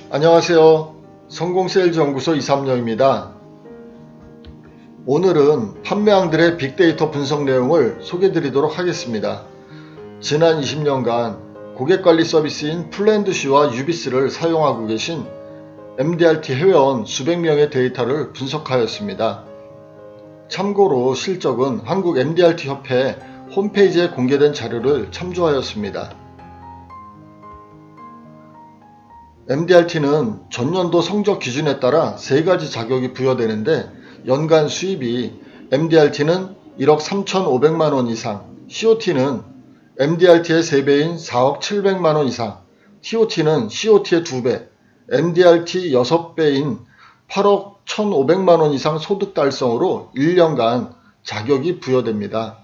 안녕하세요. 성공세일즈 연구소 이삼영입니다. 오늘은 판매왕들의 빅데이터 분석 내용을 소개해 드리도록 하겠습니다. 지난 20년간 고객관리 서비스인 플랜드시와 유비스를 사용하고 계신 MDRT 회원 수백 명의 데이터를 분석하였습니다. 참고로 실적은 한국 MDRT 협회 홈페이지에 공개된 자료를 참조하였습니다. MDRT는 전년도 성적 기준에 따라 3가지 자격이 부여되는데 연간 수입이 MDRT는 1억 3,500만원 이상, COT는 MDRT의 3배인 4억 700만원 이상, TOT는 COT의 2배, MDRT 6배인 8억 1,500만원 이상 소득 달성으로 1년간 자격이 부여됩니다.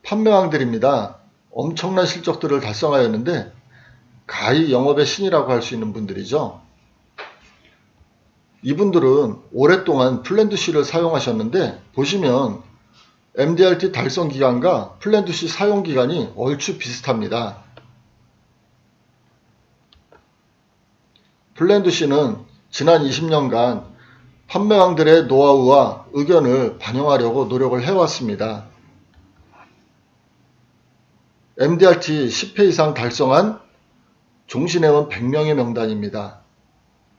판매왕들입니다. 엄청난 실적들을 달성하였는데 가히 영업의 신이라고 할 수 있는 분들이죠. 이분들은 오랫동안 플랜드시를 사용하셨는데 보시면 MDRT 달성 기간과 플랜드시 사용 기간이 얼추 비슷합니다. 플랜드시는 지난 20년간 판매왕들의 노하우와 의견을 반영하려고 노력을 해왔습니다. MDRT 10회 이상 달성한 종신회원 100명의 명단입니다.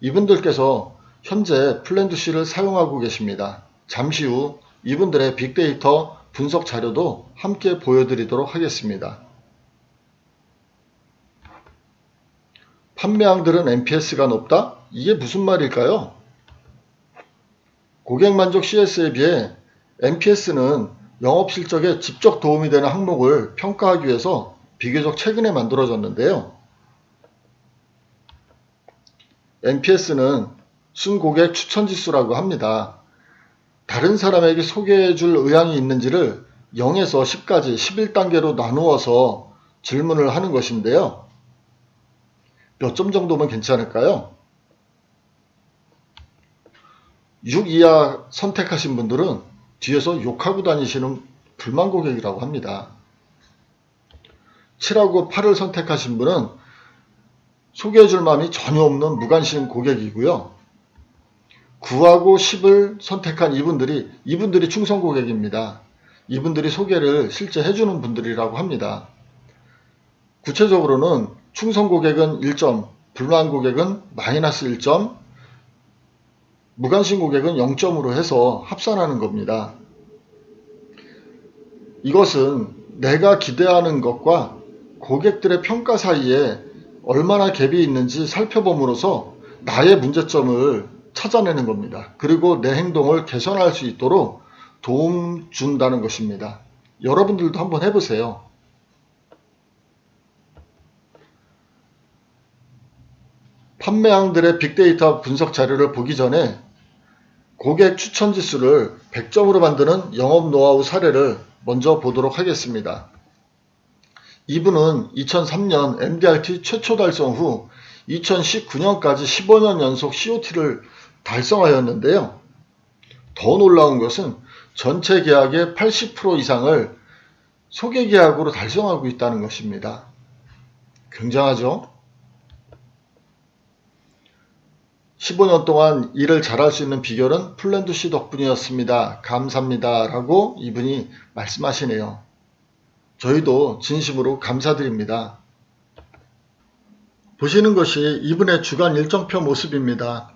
이분들께서 현재 플랜드시를 사용하고 계십니다. 잠시 후 이분들의 빅데이터 분석 자료도 함께 보여드리도록 하겠습니다. 판매왕들은 NPS가 높다? 이게 무슨 말일까요? 고객만족 CS에 비해 NPS는 영업실적에 직접 도움이 되는 항목을 평가하기 위해서 비교적 최근에 만들어졌는데요. NPS는 순고객 추천지수라고 합니다. 다른 사람에게 소개해줄 의향이 있는지를 0에서 10까지 11단계로 나누어서 질문을 하는 것인데요. 몇 점 정도면 괜찮을까요? 6 이하 선택하신 분들은 뒤에서 욕하고 다니시는 불만 고객이라고 합니다. 7하고 8을 선택하신 분은 소개해줄 마음이 전혀 없는 무관심 고객이고요. 9하고 10을 선택한 이분들이 충성 고객입니다. 이분들이 소개를 실제 해주는 분들이라고 합니다. 구체적으로는 충성 고객은 1점, 불만 고객은 마이너스 1점, 무관심 고객은 0점으로 해서 합산하는 겁니다. 이것은 내가 기대하는 것과 고객들의 평가 사이에 얼마나 갭이 있는지 살펴봄으로써 나의 문제점을 찾아내는 겁니다. 그리고 내 행동을 개선할 수 있도록 도움 준다는 것입니다. 여러분들도 한번 해보세요. 판매왕들의 빅데이터 분석 자료를 보기 전에 고객 추천 지수를 100점으로 만드는 영업 노하우 사례를 먼저 보도록 하겠습니다. 이분은 2003년 MDRT 최초 달성 후 2019년까지 15년 연속 COT를 달성하였는데요. 더 놀라운 것은 전체 계약의 80% 이상을 소개 계약으로 달성하고 있다는 것입니다. 굉장하죠? 15년 동안 일을 잘할 수 있는 비결은 플랜드시 덕분이었습니다. 감사합니다. 라고 이분이 말씀하시네요. 저희도 진심으로 감사드립니다. 보시는 것이 이분의 주간 일정표 모습입니다.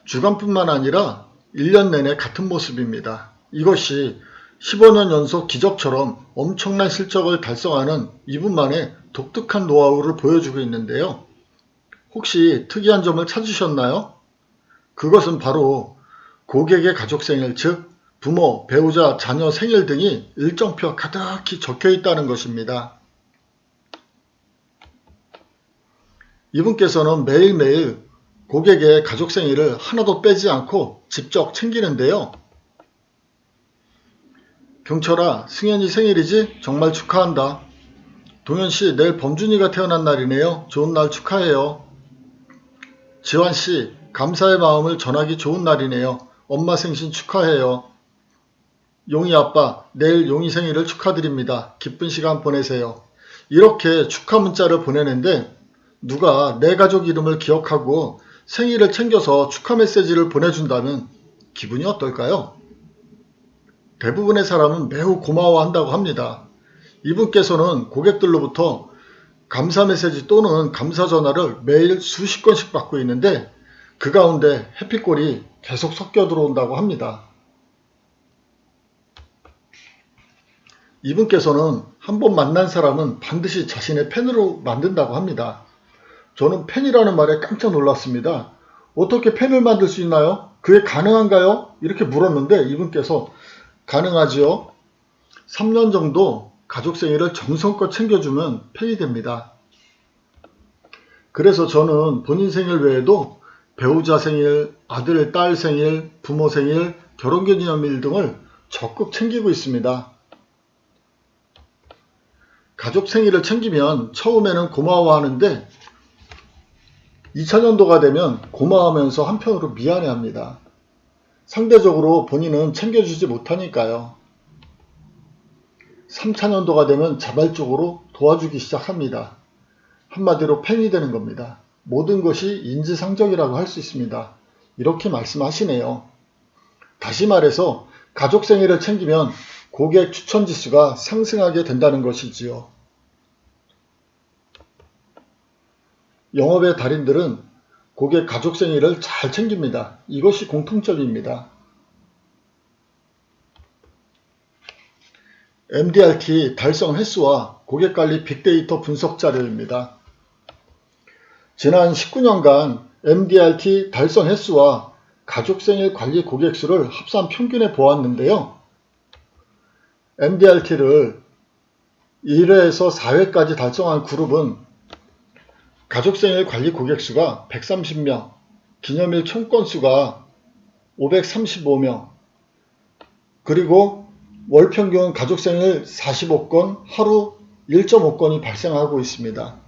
주간뿐만 아니라 1년 내내 같은 모습입니다. 이것이 15년 연속 기적처럼 엄청난 실적을 달성하는 이분만의 독특한 노하우를 보여주고 있는데요. 혹시 특이한 점을 찾으셨나요? 그것은 바로 고객의 가족 생일, 즉 부모, 배우자, 자녀 생일 등이 일정표 가득히 적혀 있다는 것입니다. 이분께서는 매일매일 고객의 가족 생일을 하나도 빼지 않고 직접 챙기는데요. 경철아, 승현이 생일이지? 정말 축하한다. 동현씨, 내일 범준이가 태어난 날이네요. 좋은 날 축하해요. 지환씨, 감사의 마음을 전하기 좋은 날이네요. 엄마 생신 축하해요. 용이 아빠, 내일 용이 생일을 축하드립니다. 기쁜 시간 보내세요. 이렇게 축하 문자를 보내는데 누가 내 가족 이름을 기억하고 생일을 챙겨서 축하 메시지를 보내준다면 기분이 어떨까요? 대부분의 사람은 매우 고마워한다고 합니다. 이분께서는 고객들로부터 감사 메시지 또는 감사 전화를 매일 수십 건씩 받고 있는데 그 가운데 해피콜이 계속 섞여 들어온다고 합니다. 이분께서는 한번 만난 사람은 반드시 자신의 팬으로 만든다고 합니다. 저는 팬이라는 말에 깜짝 놀랐습니다. 어떻게 팬을 만들 수 있나요? 그게 가능한가요? 이렇게 물었는데 이분께서 가능하지요. 3년 정도 가족 생일을 정성껏 챙겨주면 팬이 됩니다. 그래서 저는 본인 생일 외에도 배우자 생일, 아들, 딸 생일, 부모 생일, 결혼기념일 등을 적극 챙기고 있습니다. 가족 생일을 챙기면 처음에는 고마워하는데 2000년도가 되면 고마워하면서 한편으로 미안해합니다. 상대적으로 본인은 챙겨주지 못하니까요. 3000년도가 되면 자발적으로 도와주기 시작합니다. 한마디로 팬이 되는 겁니다. 모든 것이 인지상정이라고 할 수 있습니다. 이렇게 말씀하시네요. 다시 말해서 가족 생일을 챙기면 고객 추천 지수가 상승하게 된다는 것이지요. 영업의 달인들은 고객 가족 생일을 잘 챙깁니다. 이것이 공통점입니다. MDRT 달성 횟수와 고객관리 빅데이터 분석 자료입니다. 지난 19년간 MDRT 달성 횟수와 가족생일 관리 고객 수를 합산 평균해 보았는데요. MDRT를 1회에서 4회까지 달성한 그룹은 가족생일 관리 고객 수가 130명, 기념일 총 건수가 535명, 그리고 월평균 가족생일 45건, 하루 1.5건이 발생하고 있습니다.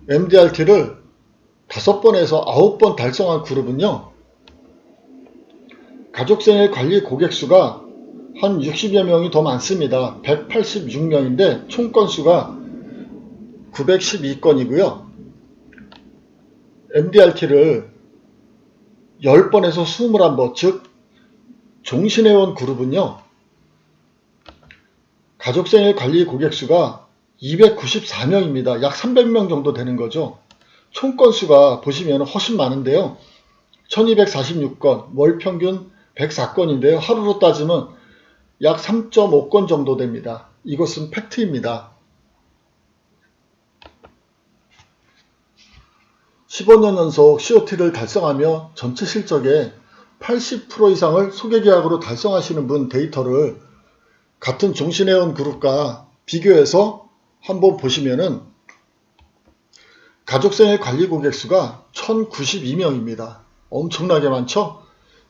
MDRT를 5번에서 9번 달성한 그룹은요, 가족생일 관리 고객 수가 한 60여 명이 더 많습니다. 186명인데 총 건수가 912건이고요. MDRT를 10번에서 21번, 즉 종신회원 그룹은요, 가족생일 관리 고객 수가 294명입니다. 약 300명 정도 되는 거죠. 총 건수가 보시면 훨씬 많은데요. 1246건, 월 평균 104건인데요. 하루로 따지면 약 3.5건 정도 됩니다. 이것은 팩트입니다. 15년 연속 COT를 달성하며 전체 실적의 80% 이상을 소개계약으로 달성하시는 분 데이터를 같은 종신회원 그룹과 비교해서 한번 보시면은 가족생일 관리 고객 수가 1092명입니다. 엄청나게 많죠?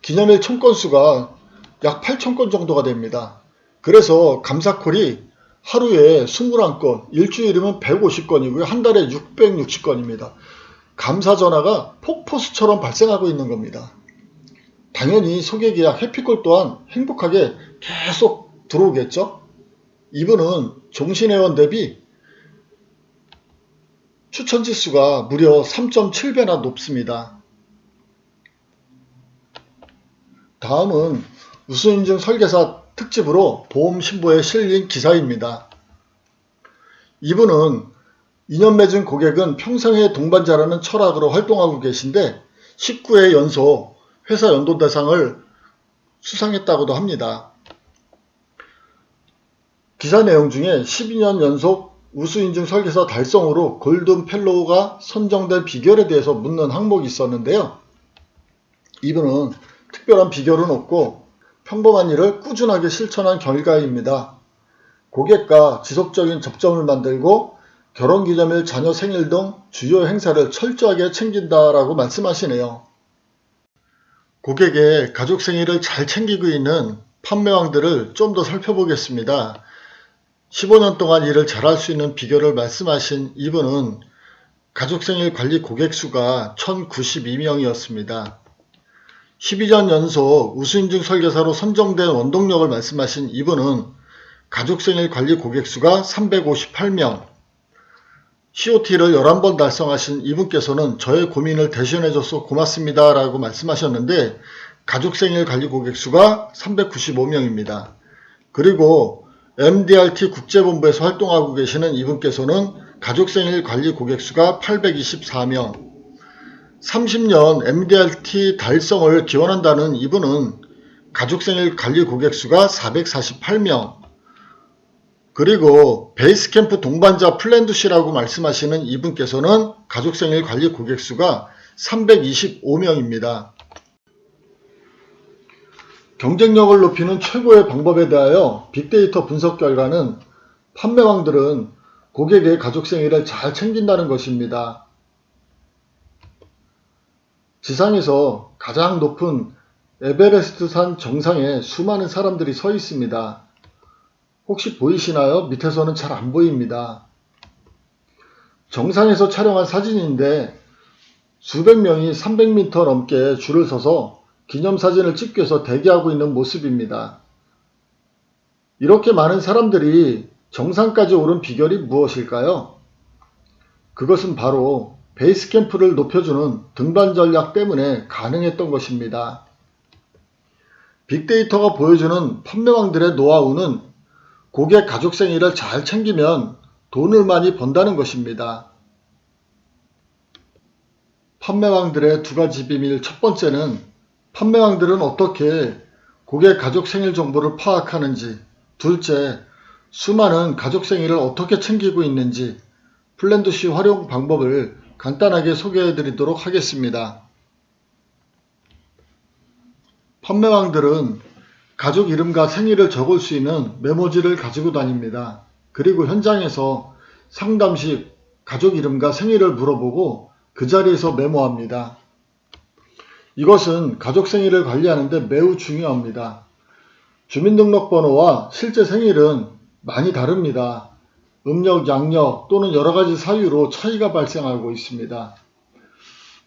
기념일 총 건수가 약 8000건 정도가 됩니다. 그래서 감사콜이 하루에 21건, 일주일이면 150건이고요. 한 달에 660건입니다. 감사 전화가 폭포수처럼 발생하고 있는 겁니다. 당연히 소개계약 해피콜 또한 행복하게 계속 들어오겠죠? 이분은 종신회원 대비 추천지수가 무려 3.7배나 높습니다. 다음은 우수인증 설계사 특집으로 보험 신보에 실린 기사입니다. 이분은 2년 맺은 고객은 평생의 동반자라는 철학으로 활동하고 계신데 19회 연속 회사 연도 대상을 수상했다고도 합니다. 기사 내용 중에 12년 연속 우수인증 설계사 달성으로 골든 펠로우가 선정된 비결에 대해서 묻는 항목이 있었는데요. 이분은 특별한 비결은 없고 평범한 일을 꾸준하게 실천한 결과입니다. 고객과 지속적인 접점을 만들고 결혼기념일, 자녀 생일 등 주요 행사를 철저하게 챙긴다라고 말씀하시네요. 고객의 가족 생일을 잘 챙기고 있는 판매왕들을 좀 더 살펴보겠습니다. 15년 동안 일을 잘할 수 있는 비결을 말씀하신 이분은 가족생일 관리 고객 수가 1092명이었습니다. 12년 연속 우수인증 설계사로 선정된 원동력을 말씀하신 이분은 가족생일 관리 고객수가 358명. COT를 11번 달성하신 이분께서는 저의 고민을 대신해줘서 고맙습니다 라고 말씀하셨는데 가족생일 관리 고객수가 395명입니다. 그리고 MDRT 국제본부에서 활동하고 계시는 이분께서는 가족생일 관리 고객수가 824명. 30년 MDRT 달성을 기원한다는 이분은 가족생일 관리 고객수가 448명. 그리고 베이스캠프 동반자 플랜두시라고 말씀하시는 이분께서는 가족생일 관리 고객수가 325명입니다. 경쟁력을 높이는 최고의 방법에 대하여 빅데이터 분석 결과는 판매왕들은 고객의 가족생일을 잘 챙긴다는 것입니다. 지상에서 가장 높은 에베레스트산 정상에 수많은 사람들이 서 있습니다. 혹시 보이시나요? 밑에서는 잘 안 보입니다. 정상에서 촬영한 사진인데 수백 명이 300m 넘게 줄을 서서 기념사진을 찍기 위해서 대기하고 있는 모습입니다. 이렇게 많은 사람들이 정상까지 오른 비결이 무엇일까요? 그것은 바로 베이스캠프를 높여주는 등반 전략 때문에 가능했던 것입니다. 빅데이터가 보여주는 판매왕들의 노하우는 고객 가족생일을 잘 챙기면 돈을 많이 번다는 것입니다. 판매왕들의 두 가지 비밀. 첫 번째는 판매왕들은 어떻게 고객 가족생일 정보를 파악하는지, 둘째, 수많은 가족생일을 어떻게 챙기고 있는지 플랜두시 활용 방법을 간단하게 소개해 드리도록 하겠습니다. 판매왕들은 가족 이름과 생일을 적을 수 있는 메모지를 가지고 다닙니다. 그리고 현장에서 상담 시 가족 이름과 생일을 물어보고 그 자리에서 메모합니다. 이것은 가족 생일을 관리하는 데 매우 중요합니다. 주민등록번호와 실제 생일은 많이 다릅니다. 음력, 양력 또는 여러가지 사유로 차이가 발생하고 있습니다.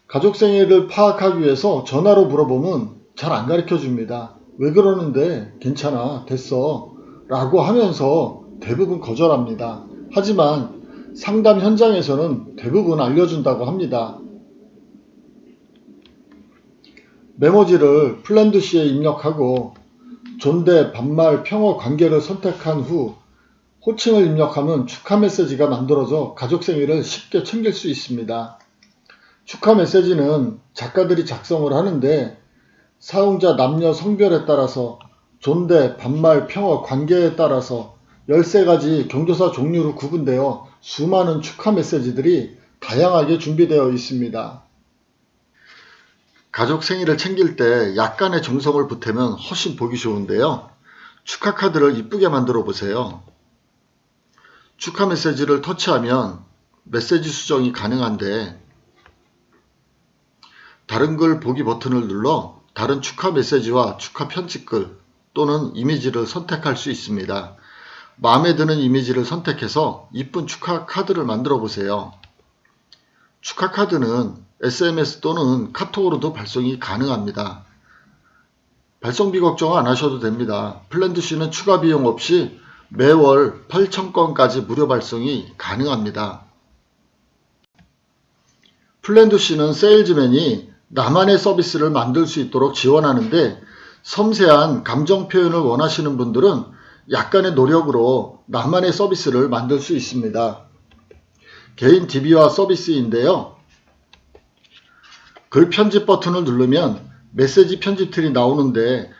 가족 생일을 파악하기 위해서 전화로 물어보면 잘 안 가르쳐 줍니다. 왜 그러는데 괜찮아 됐어 라고 하면서 대부분 거절합니다. 하지만 상담 현장에서는 대부분 알려준다고 합니다. 메모지를 플랜두시에 입력하고 존대, 반말, 평어 관계를 선택한 후 호칭을 입력하면 축하 메시지가 만들어져 가족 생일을 쉽게 챙길 수 있습니다. 축하 메시지는 작가들이 작성을 하는데 사용자 남녀 성별에 따라서 존대, 반말, 평어, 관계에 따라서 13가지 경조사 종류로 구분되어 수많은 축하 메시지들이 다양하게 준비되어 있습니다. 가족 생일을 챙길 때 약간의 정성을 보태면 훨씬 보기 좋은데요. 축하 카드를 이쁘게 만들어 보세요. 축하 메시지를 터치하면 메시지 수정이 가능한데 다른 글 보기 버튼을 눌러 다른 축하 메시지와 축하 편집글 또는 이미지를 선택할 수 있습니다. 마음에 드는 이미지를 선택해서 이쁜 축하 카드를 만들어 보세요. 축하 카드는 SMS 또는 카톡으로도 발송이 가능합니다. 발송비 걱정 안 하셔도 됩니다. 플랜두시는 추가 비용 없이 매월 8,000건까지 무료 발송이 가능합니다. 플랜두시는 세일즈맨이 나만의 서비스를 만들 수 있도록 지원하는데 섬세한 감정 표현을 원하시는 분들은 약간의 노력으로 나만의 서비스를 만들 수 있습니다. 개인 DB와 서비스인데요. 글 편집 버튼을 누르면 메시지 편집 틀이 나오는데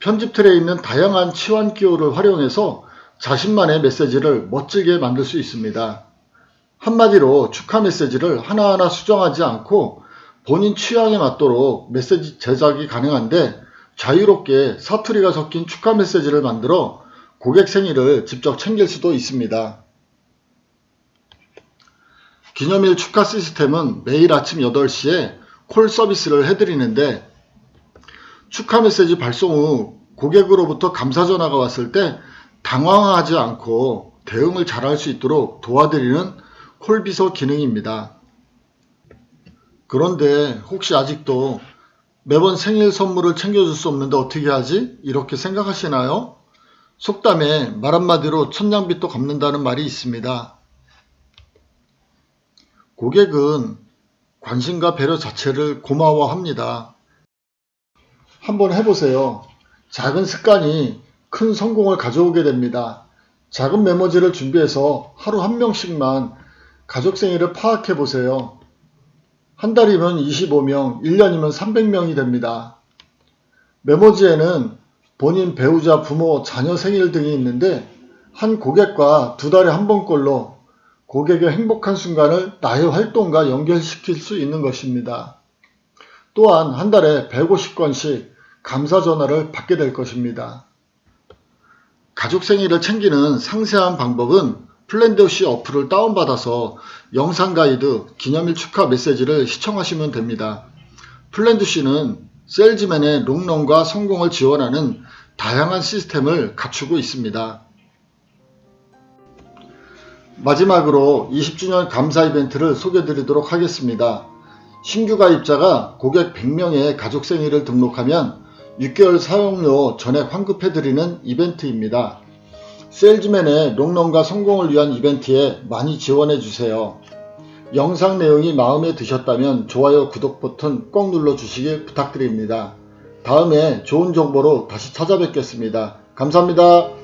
편집 틀에 있는 다양한 치환 기호를 활용해서 자신만의 메시지를 멋지게 만들 수 있습니다. 한마디로 축하 메시지를 하나하나 수정하지 않고 본인 취향에 맞도록 메시지 제작이 가능한데 자유롭게 사투리가 섞인 축하 메시지를 만들어 고객 생일을 직접 챙길 수도 있습니다. 기념일 축하 시스템은 매일 아침 8시에 콜 서비스를 해드리는데 축하 메시지 발송 후 고객으로부터 감사 전화가 왔을 때 당황하지 않고 대응을 잘할 수 있도록 도와드리는 콜비서 기능입니다. 그런데 혹시 아직도 매번 생일 선물을 챙겨줄 수 없는데 어떻게 하지? 이렇게 생각하시나요? 속담에 말 한마디로 천냥빚도 갚는다는 말이 있습니다. 고객은 관심과 배려 자체를 고마워합니다. 한번 해보세요. 작은 습관이 큰 성공을 가져오게 됩니다. 작은 메모지를 준비해서 하루 한 명씩만 가족 생일을 파악해 보세요. 한 달이면 25명, 1년이면 300명이 됩니다. 메모지에는 본인, 배우자, 부모, 자녀 생일 등이 있는데 한 고객과 두 달에 한 번꼴로 고객의 행복한 순간을 나의 활동과 연결시킬 수 있는 것입니다. 또한 한 달에 150건씩 감사 전화를 받게 될 것입니다. 가족 생일을 챙기는 상세한 방법은 플랜더시 어플을 다운받아서 영상 가이드, 기념일 축하 메시지를 시청하시면 됩니다. 플랜더시는 세일즈맨의 롱런과 성공을 지원하는 다양한 시스템을 갖추고 있습니다. 마지막으로 20주년 감사 이벤트를 소개드리도록 하겠습니다. 신규 가입자가 고객 100명의 가족 생일을 등록하면 6개월 사용료 전액 환급해드리는 이벤트입니다. 세일즈맨의 롱런과 성공을 위한 이벤트에 많이 지원해주세요. 영상 내용이 마음에 드셨다면 좋아요, 구독 버튼 꼭 눌러주시기 부탁드립니다. 다음에 좋은 정보로 다시 찾아뵙겠습니다. 감사합니다.